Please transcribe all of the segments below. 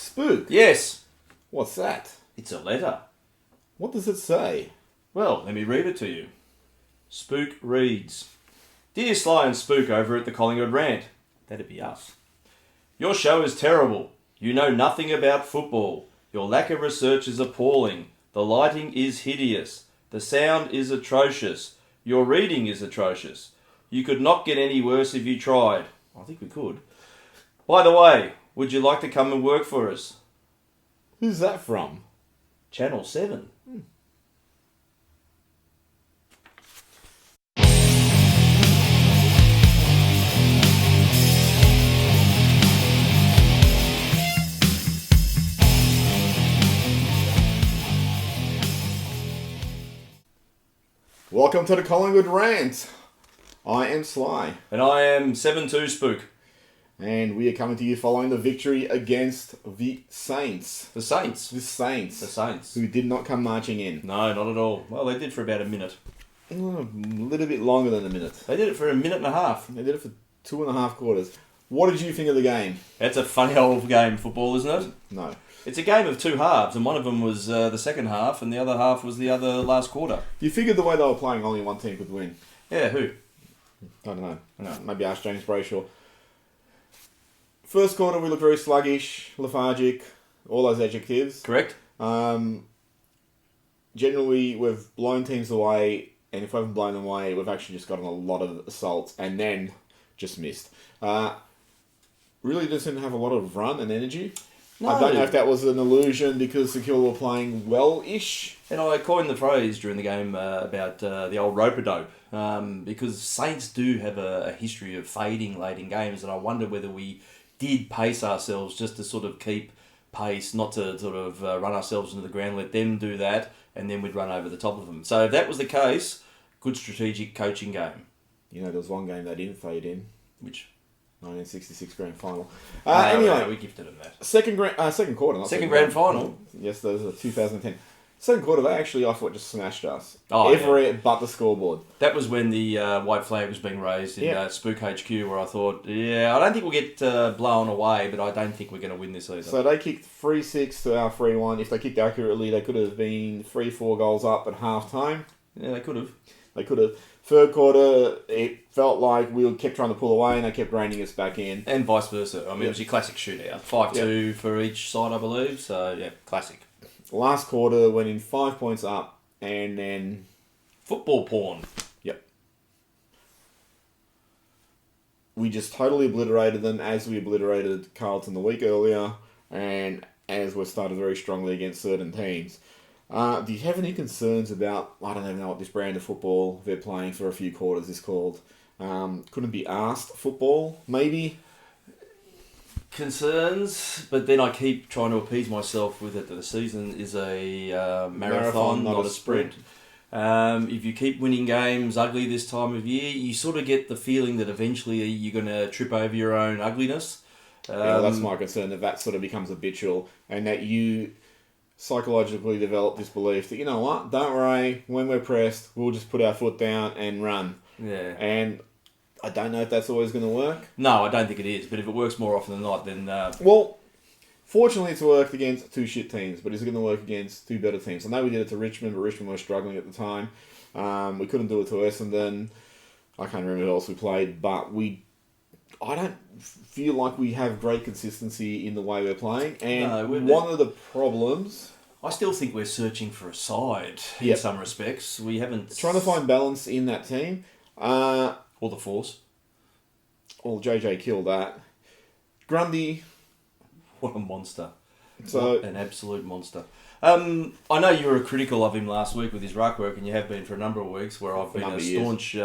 Spook. Yes, What's that? it's a letter. What does it say? Well, let me read it to you. Spook reads, Dear Sly and Spook over at the Collingwood Rant. That'd be us. Your show is terrible. You know nothing about football. Your lack of research is appalling. The lighting is hideous. The sound is atrocious. Your reading is atrocious. You could not get any worse if you tried. I think we could. By the way, would you like to come and work for us? Who's that from? Channel 7. Welcome to the Collingwood Rant. I am Sly. And I am 7-2 Spook. And we are coming to you following the victory against the Saints. The Saints. The Saints. The Saints. Who did not come marching in. No, not at all. Well, they did for about a minute. A little bit longer than a minute. They did it for a minute and a half. They did it for 2.5 quarters. What did you think of the game? That's a funny old game, football, isn't it? No. It's a game of two halves, and one of them was the second half, and the other half was the other last quarter. You figured the way they were playing, only one team could win. Yeah, who? I don't know. No, maybe ask James Brayshaw. First quarter, we looked very sluggish, lethargic, all those adjectives. Correct? Generally, we've blown teams away, and if we haven't blown them away, we've actually just gotten a lot of assaults, and then just missed. Really doesn't have a lot of run and energy. No. I don't know if that was an illusion because Secure were playing well-ish. And I coined the phrase during the game about the old rope-a-dope, because Saints do have a history of fading late in games, and I wonder whether we did pace ourselves just to sort of keep pace, not to sort of run ourselves into the ground, let them do that, and then we'd run over the top of them. So if that was the case, good strategic coaching game. You know, there was one game they didn't fade in. Which? 1966 grand final. Anyway, we gifted them that. Second quarter. Second grand final? Yes, those are 2010. Second quarter, they actually, I thought, just smashed us. Oh, Every but the scoreboard. That was when the white flag was being raised in Spook HQ, where I thought, I don't think we'll get blown away, but I don't think we're going to win this either. So they kicked 3-6 to our 3-1. If they kicked accurately, they could have been 3-4 goals up at half time. Yeah, they could have. Third quarter, it felt like we kept trying to pull away and they kept reining us back in. And vice versa. I mean, it was your classic shootout. 5-2 for each side, I believe. So, yeah, classic. Last quarter went in 5 points up and then... Football porn. Yep. We just totally obliterated them as we obliterated Carlton the week earlier and as we started very strongly against certain teams. Do you have any concerns about, I don't even know what this brand of football they're playing for a few quarters is called? Couldn't be asked football, maybe? Concerns, but then I keep trying to appease myself with it that the season is a marathon, not a sprint. If you keep winning games ugly this time of year, you sort of get the feeling that eventually you're going to trip over your own ugliness. That's my concern, that sort of becomes habitual and that you psychologically develop this belief that, you know what, don't worry, when we're pressed, we'll just put our foot down and run. Yeah. And I don't know if that's always going to work. No, I don't think it is, but if it works more often than not, then... Well, fortunately it's worked against two shit teams, but is it going to work against two better teams? I know we did it to Richmond, but Richmond were struggling at the time. We couldn't do it to Essendon. I can't remember who else we played, but I don't feel like we have great consistency in the way we're playing. And one of the problems... I still think we're searching for a side in some respects. We haven't... Trying to find balance in that team. Or the force. Well, JJ killed that. Grundy... What a monster. What an absolute monster. I know you were critical of him last week with his ruck work, and you have been for a number of weeks, where I've been a staunch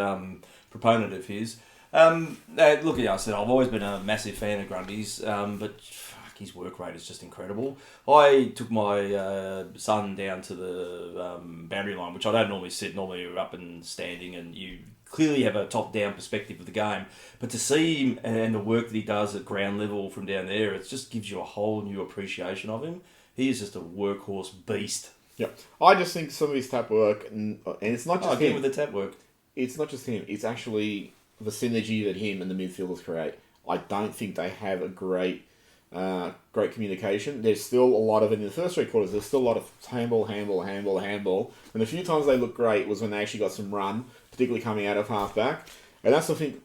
proponent of his. Look, I said I've always been a massive fan of Grundy's, but fuck, his work rate is just incredible. I took my son down to the boundary line, which I don't normally sit. Normally you're up and standing, and you clearly have a top-down perspective of the game. But to see him and the work that he does at ground level from down there, it just gives you a whole new appreciation of him. He is just a workhorse beast. Yep. I just think some of his tap work, and it's not just him. With the tap work. It's not just him. It's actually the synergy that him and the midfielders create. I don't think they have a great great communication. There's still a lot of it in the first 3 quarters. There's still a lot of handball. And the few times they looked great was when they actually got some run, particularly coming out of half-back. And that's, I think,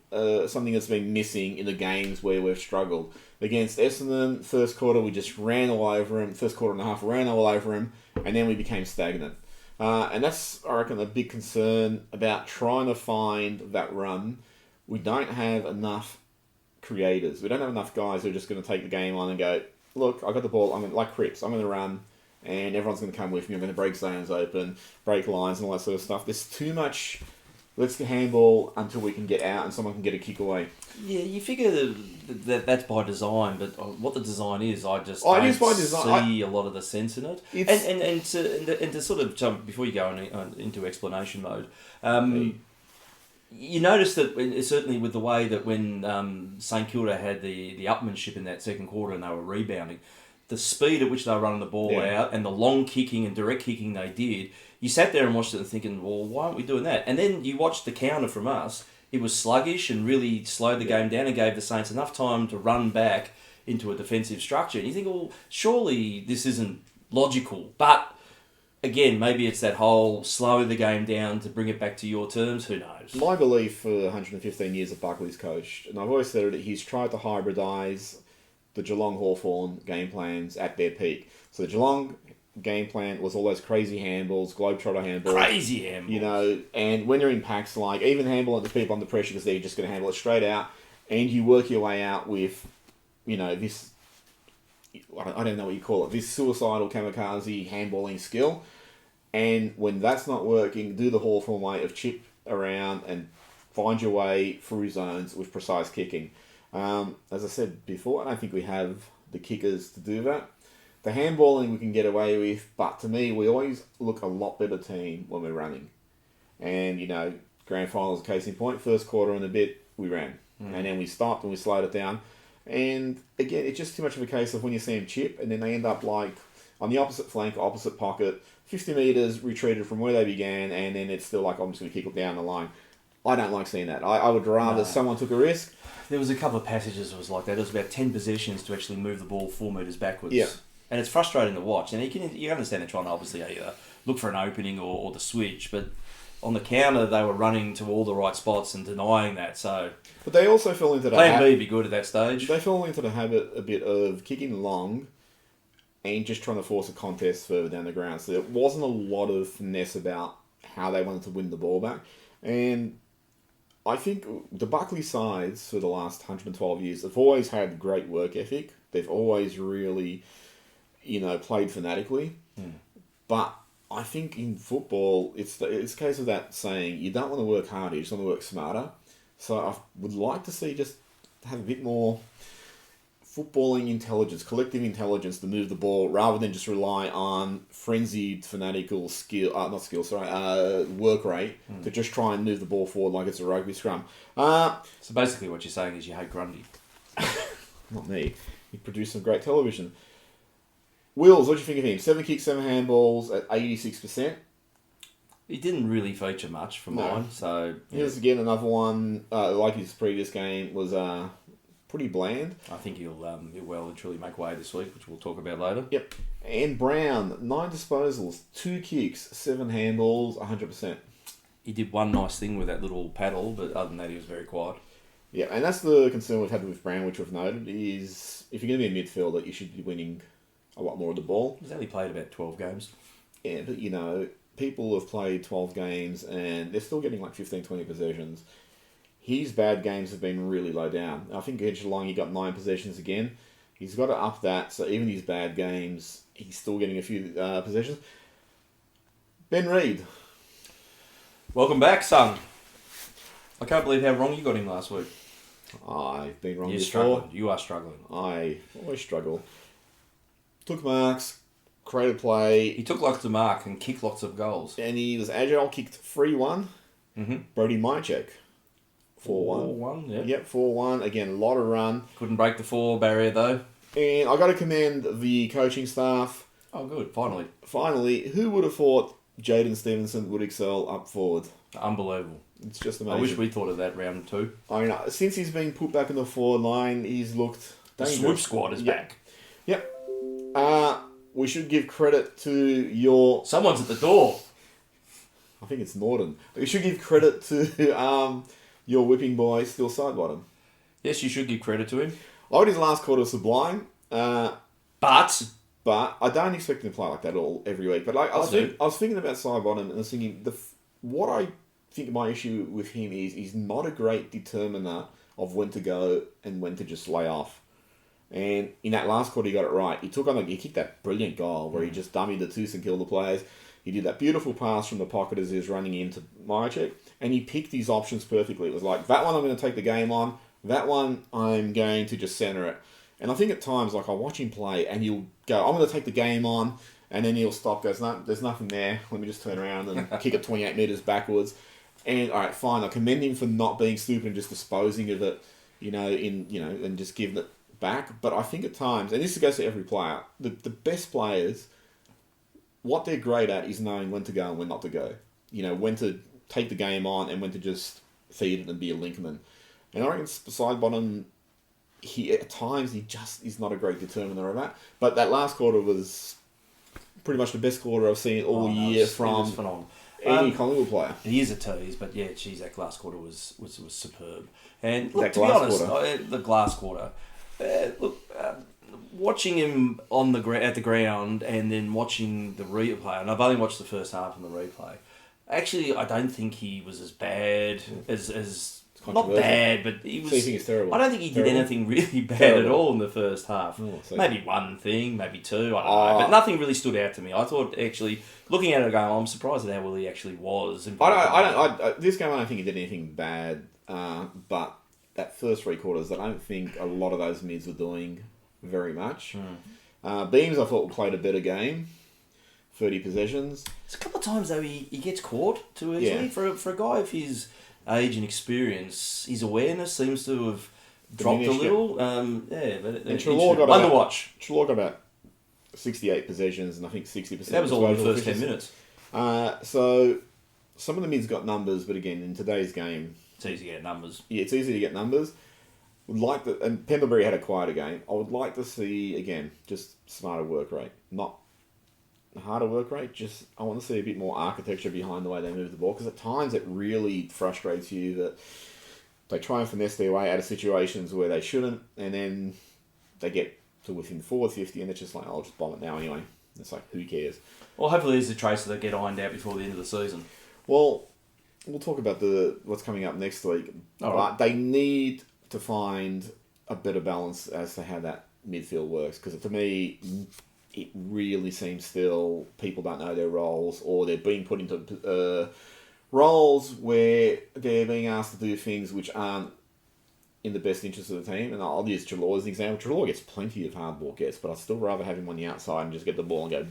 something that's been missing in the games where we've struggled. Against Essendon, first quarter, we just ran all over him. First quarter and a half, ran all over him. And then we became stagnant. And that's, I reckon, a big concern about trying to find that run. We don't have enough creators. We don't have enough guys who are just going to take the game on and go, look, I got the ball. I'm going like Cripps. I'm going to run, and everyone's going to come with me. I'm going to break zones open, break lines, and all that sort of stuff. There's too much. Let's handball until we can get out and someone can get a kick away. Yeah, you figure that's by design, but what the design is, I just don't see a lot of the sense in it. And to sort of jump before you go into explanation mode, you notice that certainly with the way that when St Kilda had the upmanship in that second quarter and they were rebounding, the speed at which they were running the ball out and the long kicking and direct kicking they did, you sat there and watched it and thinking, well, why aren't we doing that? And then you watched the counter from us. It was sluggish and really slowed the game down and gave the Saints enough time to run back into a defensive structure. And you think, well, surely this isn't logical. But again, maybe it's that whole slow the game down to bring it back to your terms. Who knows? My belief for 115 years that Buckley's coached, and I've always said that he's tried to hybridise the Geelong Hawthorn game plans at their peak. So the Geelong game plan was all those crazy handballs, globetrotter handballs. Crazy handballs. And when you're in packs, like, even handballing the people under pressure because they're just going to handle it straight out, and you work your way out with, this, I don't know what you call it, this suicidal kamikaze handballing skill. And when that's not working, do the Hawthorn way of chip around and find your way through zones with precise kicking. As I said before, I don't think we have the kickers to do that. The handballing we can get away with, but to me, we always look a lot better team when we're running. And, grand finals, case in point, first quarter and a bit, we ran. And then we stopped and we slowed it down. And again, it's just too much of a case of when you see them chip and then they end up like on the opposite flank, opposite pocket, 50 metres retreated from where they began, and then it's still like, I'm just going to kick it down the line. I don't like seeing that. I would rather someone took a risk. There was a couple of passages that was like that. It was about 10 possessions to actually move the ball 4 metres backwards. Yeah. And it's frustrating to watch. And you understand they're trying to obviously either look for an opening or the switch, but on the counter they were running to all the right spots and denying that. So, but they also fell into the Plan B would be good at that stage. They fell into the habit a bit of kicking long and just trying to force a contest further down the ground. So there wasn't a lot of finesse about how they wanted to win the ball back. And I think the Buckley sides for the last 112 years have always had great work ethic. They've always really, played fanatically. But I think in football, it's a case of that saying, you don't want to work harder, you just want to work smarter. So I would like to see just have a bit more footballing intelligence, collective intelligence to move the ball rather than just rely on frenzied, fanatical work rate to just try and move the ball forward like it's a rugby scrum. So basically what you're saying is you hate Grundy. Not me. He produced some great television. Wills, what do you think of him? 7 kicks, 7 handballs at 86%. He didn't really feature much for mine, so... Here's again another one, like his previous game, was pretty bland. I think he'll well and truly make way this week, which we'll talk about later. Yep. And Brown, 9 disposals, 2 kicks, 7 handballs, 100%. He did one nice thing with that little paddle, but other than that, he was very quiet. Yeah, and that's the concern we've had with Brown, which we've noted, is if you're going to be a midfielder, you should be winning a lot more of the ball. He's only played about 12 games. Yeah, but, people have played 12 games and they're still getting like 15, 20 possessions. His bad games have been really low down. I think against Geelong he got 9 possessions again. He's got to up that, so even his bad games, he's still getting a few possessions. Ben Reid. Welcome back, son. I can't believe how wrong you got him last week. I've been wrong You're before. struggling. You are struggling. I always struggle. Took marks, created play. He took lots of mark and kicked lots of goals. And he was agile, kicked 3-1. Brody Mychek. 4-1. 4-1, yeah. Yep, 4-1. Again, a lot of run. Couldn't break the 4 barrier, though. And I got to commend the coaching staff. Oh, good. Finally. Finally, who would have thought Jaden Stevenson would excel up forward? Unbelievable. It's just amazing. I wish we thought of that round 2. I mean, since he's been put back in the forward line, he's looked The swoop squad is back. Yep. We should give credit to your... Someone's at the door. I think it's Norton. We should give credit to your whipping boy, Still Side Bottom. Yes, you should give credit to him. I thought his last quarter was sublime. But I don't expect him to play like that every week. But I was thinking about Side Bottom and I was thinking, what I think my issue with him is he's not a great determiner of when to go and when to just lay off. And in that last quarter, he got it right. He kicked that brilliant goal where he just dummied the twos and killed the players. He did that beautiful pass from the pocket as he was running into Myercheck, and he picked his options perfectly. It was like, that one I'm going to take the game on, that one I'm going to just centre it. And I think at times, like, I watch him play, and he'll go, I'm going to take the game on, and then he'll stop, goes, no, there's nothing there, let me just turn around and kick it 28 metres backwards. And, all right, fine, I commend him for not being stupid and just disposing of it, and just giving it back. But I think at times, and this goes to every player, the best players, what they're great at is knowing when to go and when not to go. When to take the game on and when to just feed it and be a linkman. And I reckon Side Bottom, at times he just is not a great determiner of that. But that last quarter was pretty much the best quarter I've seen all year from any Collingwood player. He is a tease, but yeah, geez, that last quarter was superb. And look, to be honest, the glass quarter. Watching him at the ground and then watching the replay, and I've only watched the first half and the replay. Actually, I don't think he was as bad as not bad, but he was. So you think it's terrible? I don't think he did anything really bad at all in the first half. Maybe one thing, maybe two. I don't know, but nothing really stood out to me. I thought actually looking at it, going, I'm surprised at how well he actually was. This game, I don't think he did anything bad, but that first three quarters, I don't think a lot of those mids were doing very much. Beams, I thought, played a better game. 30 possessions. There's a couple of times, though, he gets caught too easily. Yeah. For a guy of his age and experience, his awareness seems to have dropped a little. Treloar got about 68 possessions, and I think 60%. That was all in the first 10 minutes. So some of the mids got numbers, but again, in today's game, it's easy to get numbers. Yeah, it's easy to get numbers. And Pendlebury had a quieter game. I would like to see, again, just smarter work rate. Not harder work rate, just I want to see a bit more architecture behind the way they move the ball, because at times it really frustrates you that they try and finesse their way out of situations where they shouldn't, and then they get to within forward 50 and it's just like, I'll just bomb it now anyway. It's like, who cares? Well, hopefully there's a trace that get ironed out before the end of the season. Well, we'll talk about what's coming up next week. But they need to find a better balance as to how that midfield works, because to me, it really seems still people don't know their roles, or they're being put into roles where they're being asked to do things which aren't in the best interest of the team. And I'll use Treloar as an example. Treloar gets plenty of hard ball gets, but I'd still rather have him on the outside and just get the ball and go.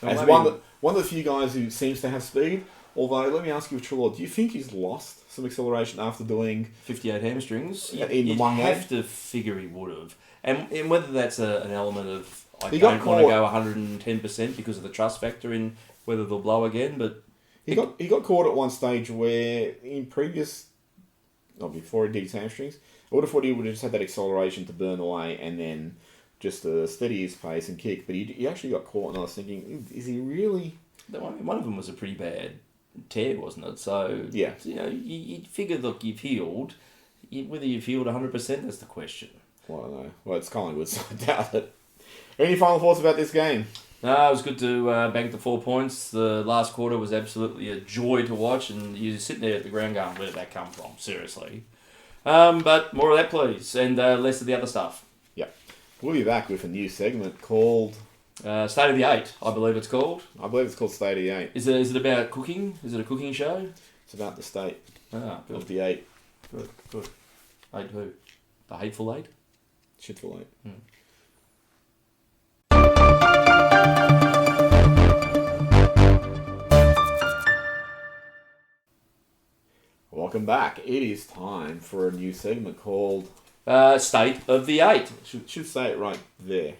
As one of the few guys who seems to have speed. Although, let me ask you, Treloar, do you think he's lost some acceleration after doing 58 hamstrings? You'd have to figure he would have. And whether that's an element of I don't want to go 110% because of the trust factor in whether they'll blow again, but he got caught at one stage where before he did his hamstrings, I would have thought he would have just had that acceleration to burn away and then just steady his pace and kick. But he actually got caught, and I was thinking, is he really? One of them was a pretty bad tear, wasn't it? So yeah, you figure, look, you've healed. Whether you've healed 100%, that's the question. Well, I don't know. Well, it's Collingwood, so I doubt it. Any final thoughts about this game? No, it was good to bank the 4 points. The last quarter was absolutely a joy to watch, and you're sitting there at the ground going, where did that come from? Seriously. But more of that, please, and less of the other stuff. Yeah. We'll be back with a new segment called... State of the 8, I believe it's called. I believe it's called State of the 8. Is it about cooking? Is it a cooking show? It's about the state of the 8. Good. 8 who? The Hateful 8? Shitful 8. Welcome back. It is time for a new segment called... State of the 8. Should say it right there.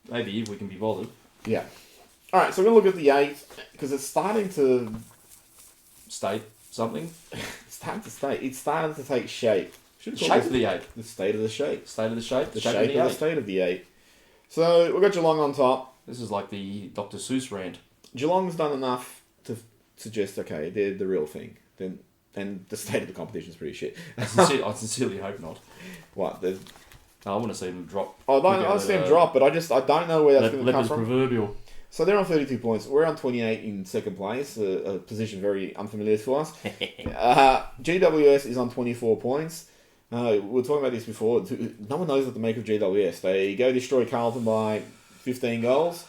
Maybe, if we can be bothered. Yeah. Alright, so we're going to look at the 8, because it's starting to... State something? It's starting to take shape. Shape of the 8. The state of the shape. State of the shape. The shape of the state of the 8. So we've got Geelong on top. This is like the Dr. Seuss rant. Geelong's done enough to suggest, okay, they're the real thing. Then the state of the competition is pretty shit. I sincerely hope not. What? I want to see them drop. I don't see them drop, but I don't know where that's going to come from. Proverbial. So they're on 32 points. We're on 28 in second place, a position very unfamiliar to us. GWS is on 24 points. We were talking about this before. No one knows what to make of GWS. They go destroy Carlton by 15 goals,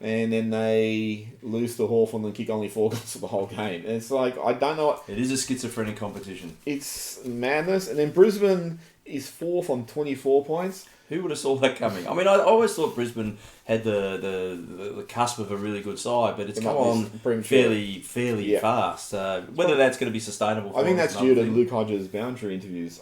and then they lose to Hawthorn and kick only 4 goals for the whole game. And it's like, I don't know what... It is a schizophrenic competition. It's madness. And then Brisbane is 4th on 24 points. Who would have saw that coming? I mean, I always thought Brisbane had the cusp of a really good side, but it's come on fairly fast. Whether that's going to be sustainable. I think that's due to Luke Hodges' boundary interviews.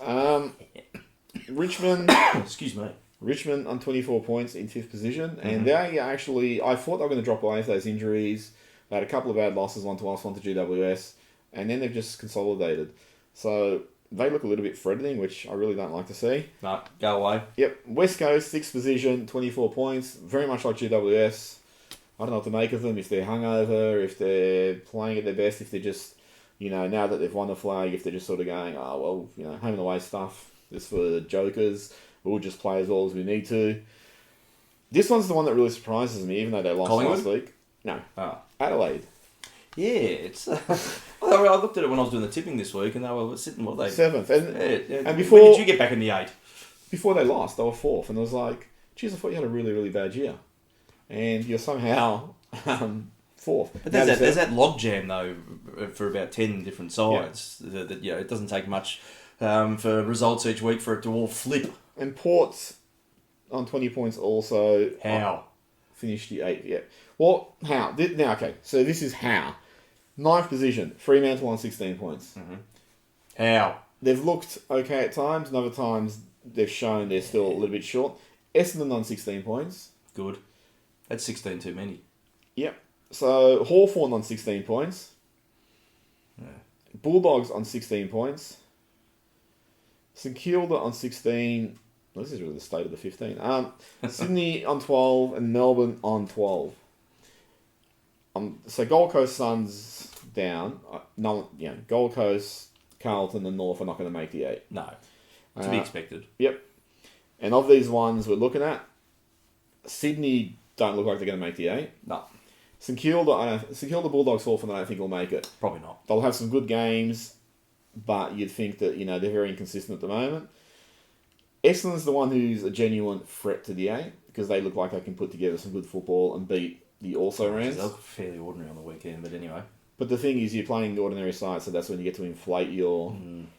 Richmond, excuse me. Richmond on 24 points in 5th position, and they actually, I thought they were going to drop away for those injuries. They had a couple of bad losses, one to us, one to GWS, and then they've just consolidated. So they look a little bit threatening, which I really don't like to see. No, go away. Yep, West Coast, 6th position, 24 points, very much like GWS. I don't know what to make of them, if they're hungover, if they're playing at their best, if they're just, now that they've won the flag, if they're just sort of going, home and away stuff, just for the jokers, we'll just play as well as we need to. This one's the one that really surprises me, even though they lost Collingwood? last week. No. Adelaide. Yeah, it's... I looked at it when I was doing the tipping this week, and they were sitting, 7th. And before... When did you get back in the 8? Before they lost, they were 4th, and I was like, geez, I thought you had a really, really bad year. And you're somehow 4th. But there's that logjam, though, for about 10 different sides. Yeah. That it doesn't take much for results each week for it to all flip. And Port's on 20 points also. How? Finished the 8th, yeah. Well, how? Now, okay, so this is how. 9th position, Fremantle on 16 points. Mm-hmm. How? They've looked okay at times, and other times they've shown they're still a little bit short. Essendon on 16 points. Good. That's 16 too many. Yep. So, Hawthorn on 16 points. Yeah. Bulldogs on 16 points. St Kilda on 16. Well, this is really the state of the 15. Sydney on 12 and Melbourne on 12. So Gold Coast Suns down. Gold Coast, Carlton and North are not going to make the 8. No. To be expected. Yep. And of these ones we're looking at, Sydney don't look like they're going to make the 8. No. St Kilda, Bulldogs, Hawthorn, I don't think will make it. Probably not. They'll have some good games, but you'd think that, they're very inconsistent at the moment. Essendon's the one who's a genuine threat to the 8, because they look like they can put together some good football and beat the also-rans. They look fairly ordinary on the weekend, but anyway. But the thing is, you're playing the ordinary side, so that's when you get to inflate your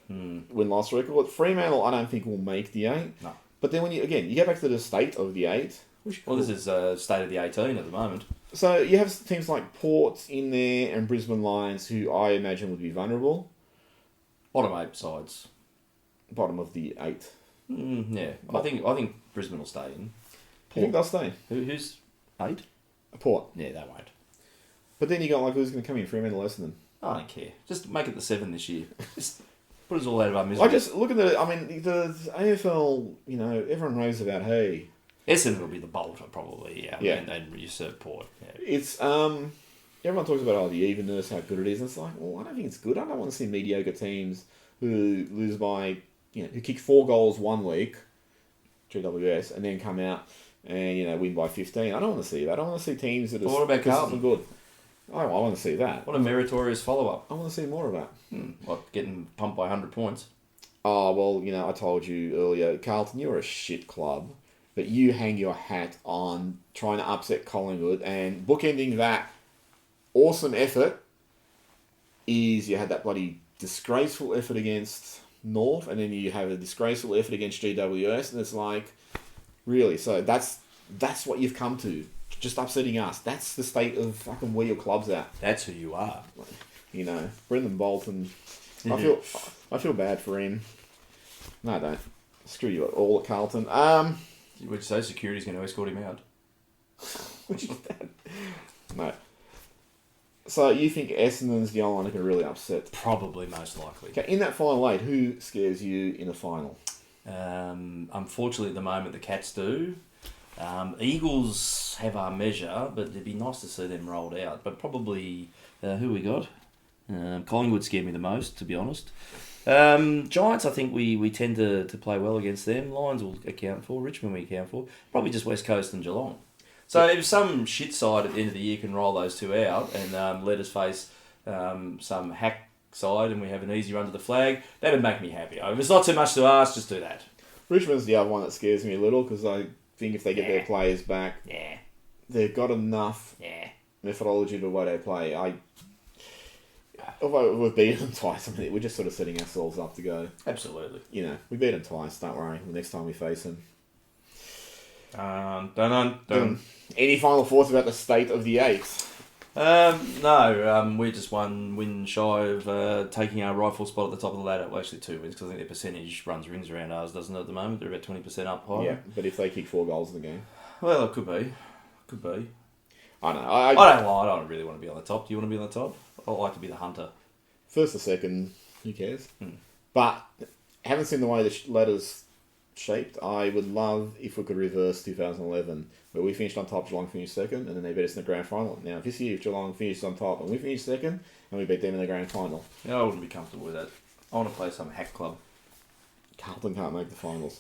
win-loss record. Fremantle, I don't think will make the 8. No. But then when you get back to the state of the 8... Well, this is state of the 18 at the moment. So you have teams like Port in there and Brisbane Lions, who I imagine would be vulnerable. Bottom 8 sides. Bottom of the 8. Yeah. I think Brisbane will stay in. Port. You think they'll stay? Who's 8? Port. Yeah, they won't. But then you got who's going to come in? Fremantle, Essendon. I don't care. Just make it the 7 this year. Just put us all out of our misery. I just look at the AFL. Everyone raves about Essendon will be the bolter probably. Yeah. And usurp Port. Yeah. It's everyone talks about the evenness, how good it is. And it's like, well, I don't think it's good. I don't want to see mediocre teams who lose by who kick 4 goals one week, GWS, and then come out and win by 15. I don't want to see that. I want to see teams that are what about Carlton? Good. I want to see that. What a meritorious follow-up. I want to see more of that. Like getting pumped by 100 points. Oh, well, I told you earlier, Carlton, you're a shit club, but you hang your hat on trying to upset Collingwood, and bookending that awesome effort is you had that bloody disgraceful effort against North, and then you have a disgraceful effort against GWS, and it's like, really? So that's what you've come to, just upsetting us. That's the state of fucking where your club's at. That's who you are. Brendan Bolton. I feel bad for him. No, I don't. Screw you all at Carlton. Would you say security's going to escort him out? No. So you think Essendon's the only one who can really upset? Probably most likely. Okay, in that final 8, who scares you in the final? Unfortunately, at the moment, the Cats do. Eagles have our measure, but it'd be nice to see them rolled out. But probably, who we got? Collingwood scared me the most, to be honest. Giants, I think we tend to play well against them. Lions will account for. Richmond we account for. Probably just West Coast and Geelong. So if some shit side at the end of the year can roll those two out and let us face some hack side and we have an easy run to the flag, that'd make me happy. If it's not too much to ask, just do that. Richmond's the other one that scares me a little because I think if they get their players back, they've got enough methodology to the way they play. Although we've beaten them twice, I mean, we're just sort of setting ourselves up to go. Absolutely. We beat them twice, don't worry. The next time we face them. Dun. Any final thoughts about the state of the eighth? No, we're just one win shy of taking our rightful spot at the top of the ladder. Well, actually 2 wins because I think their percentage runs rings around ours, doesn't it, at the moment? They're about 20% up high. Yeah, but if they kick 4 goals in the game. Well, it could be. I don't know. I don't really want to be on the top. Do you want to be on the top? I like to be the hunter. First or second, who cares? But haven't seen the way the ladder's shaped. I would love if we could reverse 2011, where we finished on top, Geelong finished second, and then they beat us in the grand final. Now, this year, if Geelong finished on top and we finished second, and we beat them in the grand final. Yeah, I wouldn't be comfortable with that. I want to play some hack club. Carlton can't make the finals.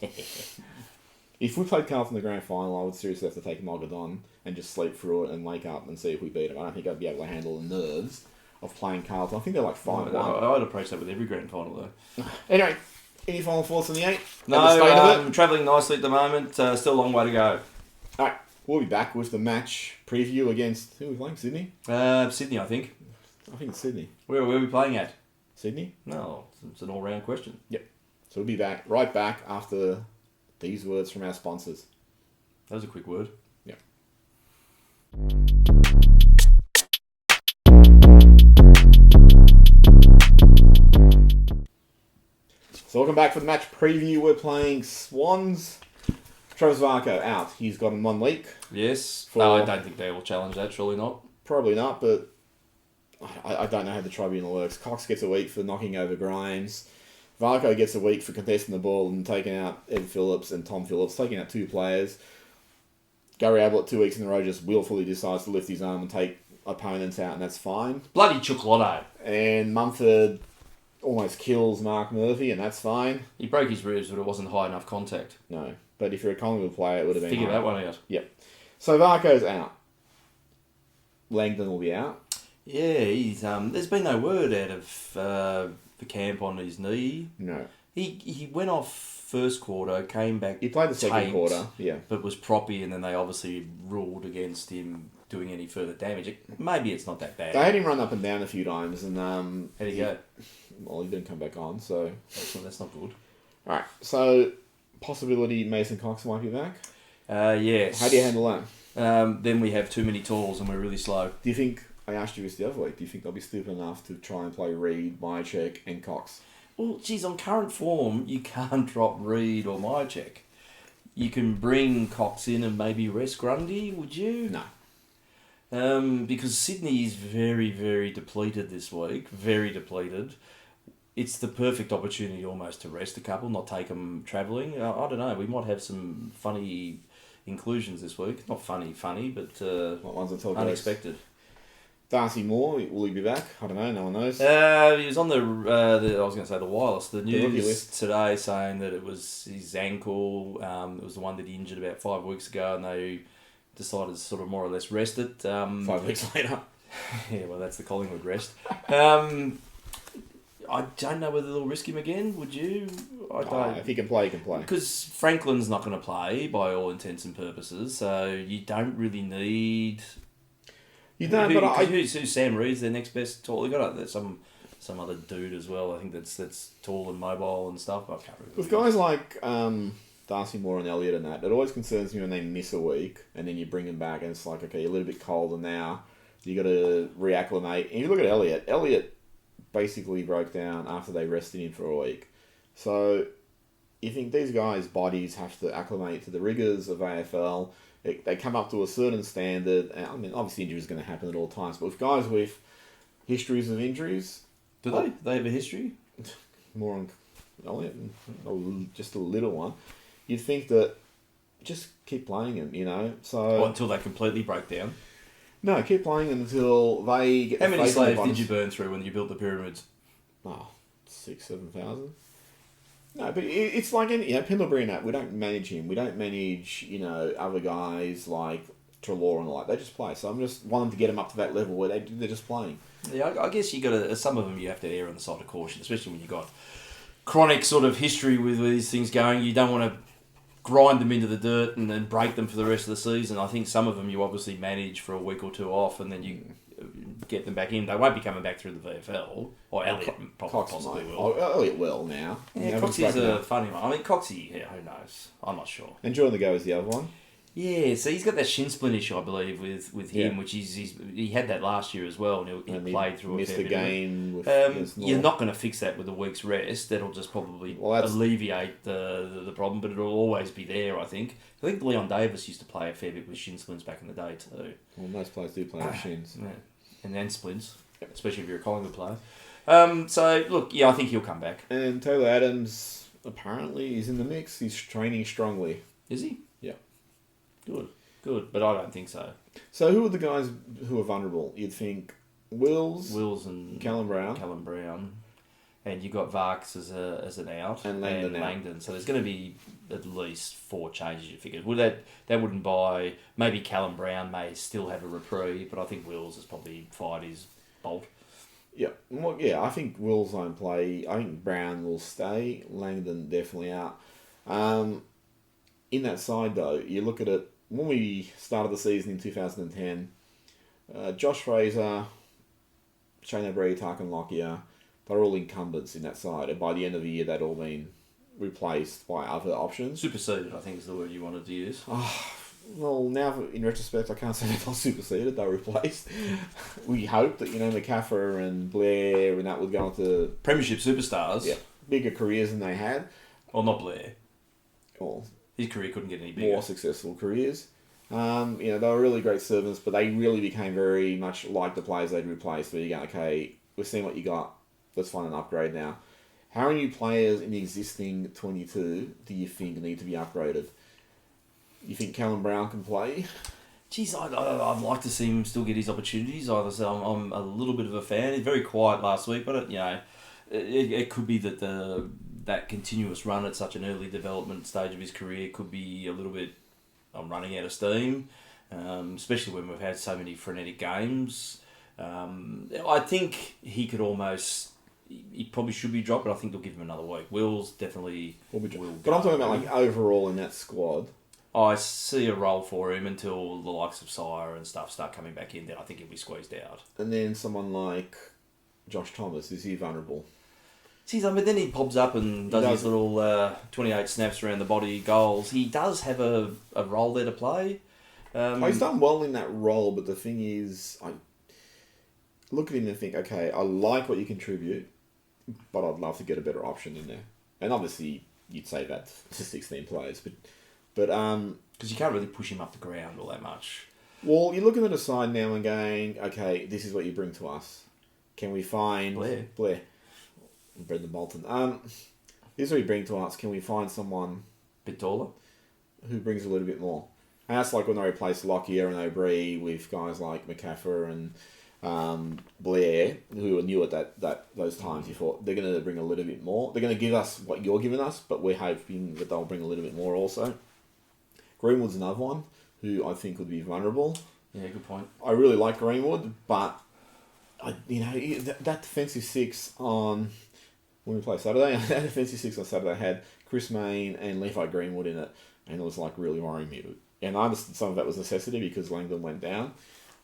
If we played Carlton in the grand final, I would seriously have to take Mogadon and just sleep through it and wake up and see if we beat them. I don't think I'd be able to handle the nerves of playing Carlton. I think they're like 5-1. I'd approach that with every grand final, though. Anyway, any final thoughts on the 8? No, I'm travelling nicely at the moment. Still a long way to go. Alright, we'll be back with the match preview against... Who are we playing? Sydney? Sydney, I think. I think it's Sydney. Where are we playing at? Sydney? No, it's an all-round question. Yep. So we'll be right back after these words from our sponsors. That was a quick word. Yep. So welcome back for the match preview. We're playing Swans. Travis Varco out. He's got in 1 week. Yes. No, I don't think they will challenge that. Surely not. Probably not, but I don't know how the tribunal works. Cox gets a week for knocking over Grimes. Varco gets a week for contesting the ball and taking out Ed Phillips and Tom Phillips, taking out 2 players. Gary Ablett 2 weeks in a row just willfully decides to lift his arm and take opponents out, and that's fine. Bloody chocolate. And Mumford almost kills Mark Murphy, and that's fine. He broke his ribs, but it wasn't high enough contact. No, but if you're a Collingwood player, it would have been... Figure that one out. Yep. So Varco's out. Langdon will be out. Yeah, he's there's been no word out of the camp on his knee. No. He went off first quarter, came back. He played the second quarter, yeah. But was proppy, and then they obviously ruled against him doing any further damage. Maybe it's not that bad. They had him run up and down a few times, and how'd he go? Well, he didn't come back on, so that's not good. All right, so possibility Mason Cox might be back. Yes. How do you handle that? Then we have too many tools, and we're really slow. Do you think? I asked you this the other week. Do you think they'll be stupid enough to try and play Reid, Myercheck, and Cox? Well, geez, on current form, you can't drop Reid or Myercheck. You can bring Cox in and maybe rest Grundy, would you? No. Because Sydney is very, very depleted this week. Very depleted. It's the perfect opportunity almost to rest a couple, not take them travelling. I don't know. We might have some funny inclusions this week. Not funny, but what ones are unexpected. Darcy Moore, will he be back? I don't know. No one knows. He was on the I was going to say the wireless. The rookie news list today saying that it was his ankle. It was the one that he injured about 5 weeks ago, and they decided to sort of more or less rest it. 5 weeks later. Yeah, well, that's the Collingwood rest. I don't know whether they'll risk him again. Would you? I don't. If he can play, he can play. Because Franklin's not going to play by all intents and purposes, so you don't really need. You don't, who's Sam Reid's their next best tall? They got some other dude as well. I think that's tall and mobile and stuff. I can't remember. With guys like Darcy Moore and Elliott and that, it always concerns me when they miss a week and then you bring them back and it's like, okay, you're a little bit colder now. You got to reacclimate. And you look at Elliott. Elliott basically broke down after they rested him for a week. So you think these guys' bodies have to acclimate to the rigours of AFL. They come up to a certain standard. I mean, obviously injury is going to happen at all times. But with guys with histories of injuries. Do they? They have a history? More on, just a little one. You'd think that just keep playing him, So until they completely break down. No, keep playing until they get. How many slaves did you burn through when you built the pyramids? 6,000-7,000. No, but it's like Pendlebury and that. We don't manage him. We don't manage other guys like Treloar and all that. They just play. So I'm just wanting to get them up to that level where they're just playing. Yeah, I guess you got to. Some of them you have to err on the side of caution, especially when you got chronic sort of history with these things going. You don't want to grind them into the dirt and then break them for the rest of the season. I think some of them you obviously manage for a week or two off, and then you get them back in. They won't be coming back through the VFL. Or Elliot possibly will. Elliot will now. Yeah, Coxie's a funny one. I mean, Coxie, who knows? I'm not sure. And Jordan the Go is the other one. Yeah, so he's got that shin splint issue, I believe, with him, which he had that last year as well, and he played through missed a game. You're not going to fix that with a week's rest. That'll just probably alleviate the problem, but it'll always be there, I think. I think Leon Davis used to play a fair bit with shin splints back in the day too. Well, most players do play with shins. Yeah. And then splints, especially if you're a Collingwood player. So, look, I think he'll come back. And Taylor Adams, apparently, is in the mix. He's training strongly. Is he? Yeah. Good, but I don't think so. So who are the guys who are vulnerable? You'd think Wills and Callum Brown. And you got Varks as an out. And Langdon. So there's going to be at least 4 changes, you figure. Well, that wouldn't buy... Maybe Callum Brown may still have a reprieve, but I think Wills has probably fired his bolt. Yeah. Well, I think Wills won't play. I think Brown will stay. Langdon definitely out. In that side, though, you look at it... When we started the season in 2010, Josh Fraser, Shane O'Brien, Tarkin Lockyer, they're all incumbents in that side. And by the end of the year, they'd all been replaced by other options. Superseded, I think is the word you wanted to use. Well, now, in retrospect, I can't say they're not superseded. They're replaced. We hope that, McCaffrey and Blair and that would go into... Premiership superstars. Yeah. Bigger careers than they had. Well, not Blair. Well... His career couldn't get any bigger. More successful careers. They were really great servants, but they really became very much like the players they'd replaced. Where you go, okay, we've seen what you got. Let's find an upgrade now. How many players in the existing 22 do you think need to be upgraded? You think Callum Brown can play? Geez, I'd like to see him still get his opportunities. I'm a little bit of a fan. He's very quiet last week, but it could be that that continuous run at such an early development stage of his career could be a little bit running out of steam, especially when we've had so many frenetic games. I think he could almost... He probably should be dropped, but I think they'll give him another week. Will's definitely will be dropped. But I'm talking about overall in that squad. I see a role for him until the likes of Sire and stuff start coming back in. Then I think he'll be squeezed out. And then someone like Josh Thomas, is he vulnerable? But then he pops up and does his little 28 snaps around the body goals. He does have a role there to play. He's done well in that role, but the thing is, I look at him and think, okay, I like what you contribute, but I'd love to get a better option in there. And obviously, you'd say that to 16 players, but because you can't really push him up the ground all that much. Well, you're looking at a side now and going, okay, this is what you bring to us. Can we find Blair? Brendan Bolton. This is what you bring to us. Can we find someone a bit taller who brings a little bit more? And that's like when they replaced Lockyer and O'Brien with guys like McCaffrey and Blair, who were new at those times. You thought they're going to bring a little bit more. They're going to give us what you're giving us, but we're hoping that they'll bring a little bit more also. Greenwood's another one who I think would be vulnerable. Yeah, good point. I really like Greenwood, but that defensive six on... When we played Saturday, that defensive six on Saturday had Chris Mayne and Levi Greenwood in it, and it was really worrying me. And I understand some of that was necessity because Langdon went down,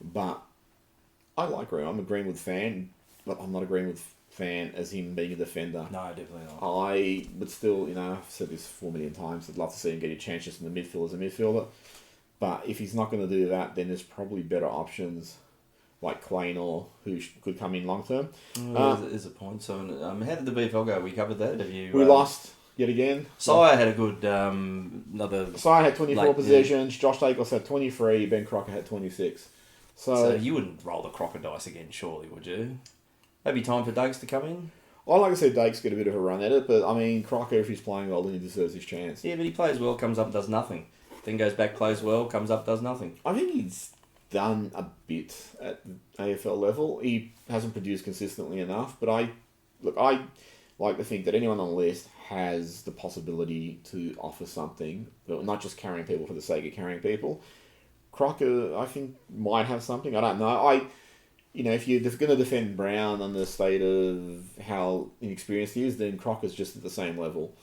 but I like Greenwood. I'm a Greenwood fan, but I'm not a Greenwood fan as him being a defender. No, definitely not. I would still, I've said this 4 million times, I'd love to see him get a chance just in the midfield as a midfielder, but if he's not going to do that, then there's probably better options like Quain or who could come in long term. There's a point. So, how did the VFL go? We covered that. We lost yet again. Sire had a good another. Sire had 24 possessions. Yeah. Josh Dacos had 23. Ben Crocker had 26. So you wouldn't roll the crocodice again, surely, would you? Maybe time for Dakes to come in? I like I said, Dakes get a bit of a run at it, but I mean, Crocker, if he's playing well, then he deserves his chance. Yeah, but he plays well, comes up, does nothing. Then goes back, plays well, comes up, does nothing. I think he's done a bit at AFL level. He hasn't produced consistently enough, but I like to think that anyone on the list has the possibility to offer something, but not just carrying people for the sake of carrying people. Crocker, I think, might have something. I don't know. If you're going to defend Brown on the state of how inexperienced he is, then Crocker's just at the same level.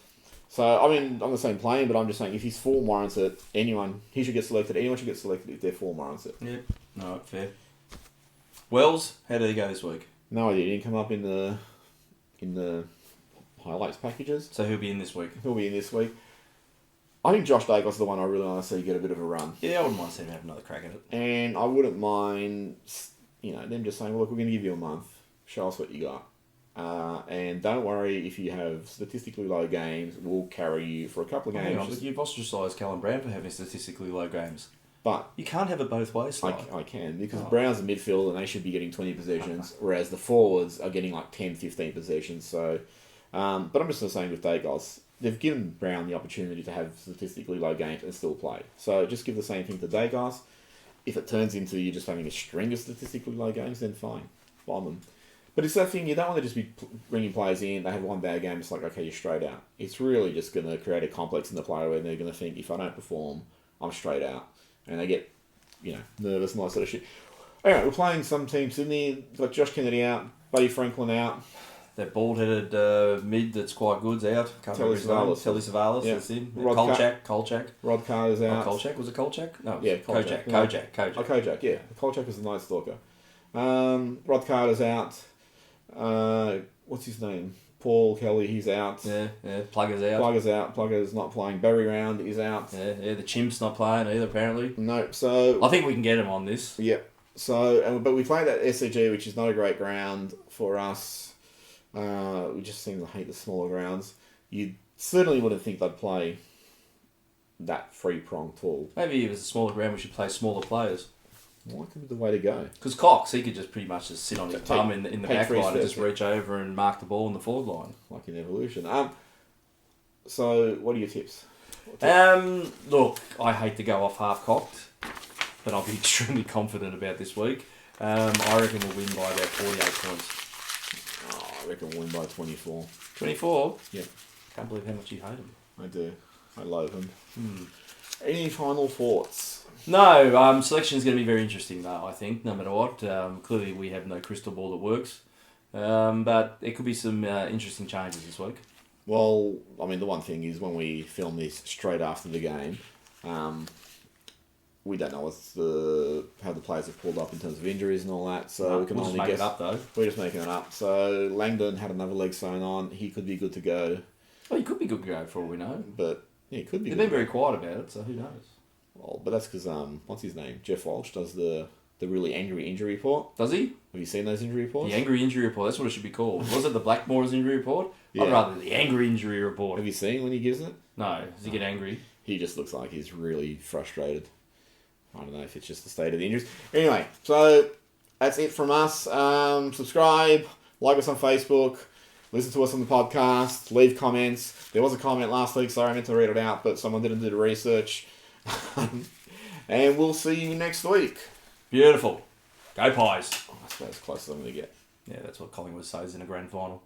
So, I mean, on the same plane, but I'm just saying, if his form warrants it, he should get selected. Anyone should get selected if their form warrants it. Yeah, no, fair. Wells, how did he go this week? No idea. He didn't come up in the highlights packages. So he'll be in this week? He'll be in this week. I think Josh Dacos is the one I really want to see get a bit of a run. Yeah, I wouldn't mind seeing him have another crack at it. And I wouldn't mind, them just saying, well, look, we're going to give you a month. Show us what you got. And don't worry if you have statistically low games. We'll carry you for a couple of games. You've ostracised Callum Brown for having statistically low games. But you can't have it both ways, I can, because Brown's a midfield and they should be getting 20 possessions, whereas the forwards are getting like 10, 15 possessions. So, but I'm just saying with Dacos, they've given Brown the opportunity to have statistically low games and still play. So just give the same thing to Dacos. If it turns into you just having a string of statistically low games, then fine. Bomb them. But it's that thing, you don't want to just be bringing players in, they have one bad game, it's like, okay, you're straight out. It's really just going to create a complex in the player where they're going to think, if I don't perform, I'm straight out. And they get, nervous and all that sort of shit. Anyway, we're playing some team Sydney, got Josh Kennedy out, Buddy Franklin out. That bald-headed mid that's quite good's out. Telly Savalas, yeah. that's him. Kolchak. Rod Carter's out. Kolchak? Was it Kolchak? No, yeah, Kojak. Kojak, yeah. Kolchak is the Night Stalker. Rod Carter's out. What's his name? Paul Kelly, he's out. Yeah. Plugger's out. Plugger's not playing. Barry Round is out. Yeah. The Chimp's not playing either, apparently. No, so... I think we can get him on this. Yeah. So, but we played at SCG, which is not a great ground for us. We just seem to hate the smaller grounds. You certainly wouldn't think they'd play that three-pronged tool. Maybe if it was a smaller ground, we should play smaller players. Well, that could be the way to go. Because Cox, he could just pretty much just sit on his bum in the back line and just reach over and mark the ball in the forward line. Like in Evolution. So, what are your tips? Look, I hate to go off half-cocked, but I'll be extremely confident about this week. I reckon we'll win by about 48 points. I reckon we'll win by 24. 24? Yep. Can't believe how much you hate him. I do. I loathe him. Any final thoughts? No, selection is going to be very interesting though, I think, no matter what. Clearly we have no crystal ball that works. But there could be some interesting changes this week. Well, I mean, the one thing is when we film this straight after the game, we don't know how the players have pulled up in terms of injuries and all that, so we can we'll only just make guess. It up though. We're just making it up. So Langdon had another leg sewn on. He could be good to go. Well, he could be good to go for all we know. But yeah, he could be. They've been very quiet about it, so who knows? Well, but that's because what's his name? Jeff Walsh does the really angry injury report. Does he? Have you seen those injury reports? The angry injury report. That's what it should be called. Was it the Blackmore's injury report? Yeah. I'd rather the angry injury report. Have you seen when he gives it? No. Does he get angry? He just looks like he's really frustrated. I don't know if it's just the state of the injuries. Anyway, so that's it from us. Subscribe, like us on Facebook, listen to us on the podcast, leave comments. There was a comment last week, sorry I meant to read it out, but someone didn't do the research. And we'll see you next week. Beautiful. Go Pies. Oh, that's about as close as I'm going to get. Yeah, that's what Collingwood says in a grand final.